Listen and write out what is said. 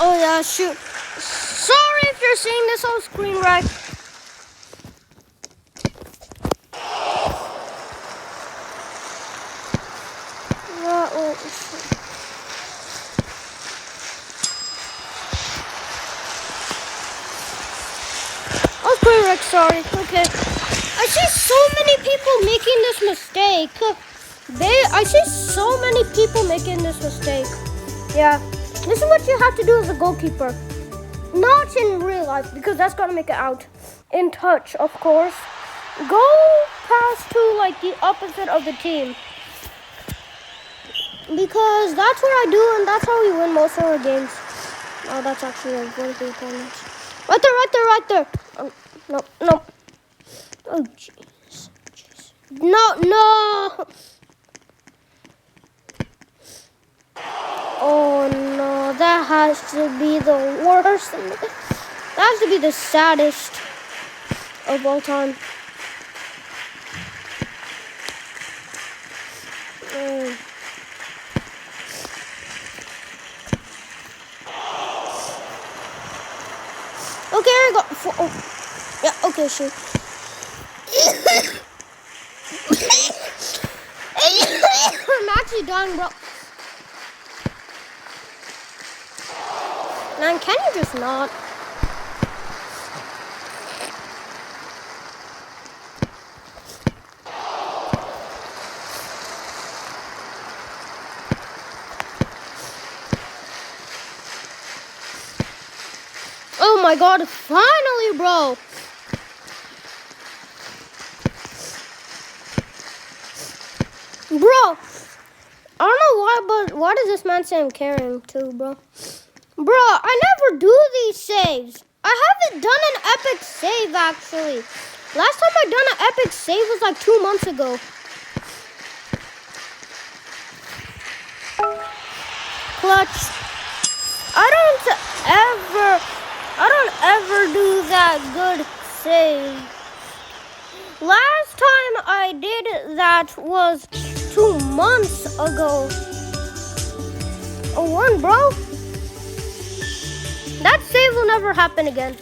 Oh yeah, shoot. Sorry if you're seeing this on screen, right? Oh, screen wreck, sorry. Okay. I see so many people making this mistake. I see so many people making this mistake. Yeah. This is what you have to do as a goalkeeper. Not in real life, because that's gonna make it out. In touch, of course. Go past to like the opposite of the team. Because that's what I do, and that's how we win most of our games. Oh, that's actually a very big opponent. Right there. No. Oh, jeez. No. Oh, no. That has to be the worst. That has to be the saddest of all time. Okay, I got four. Oh. Yeah, okay, sure. I'm actually dying, bro. Man, can you just not? Oh my god, finally, bro. Bro, I don't know why, but why does this man say I'm carrying too, bro? Bro, I never do these saves. I haven't done an epic save, actually. Last time I done an epic save was like 2 months ago. Clutch. I don't ever do that good save. Last time I did that was 2 months ago. A one, bro. That save will never happen again.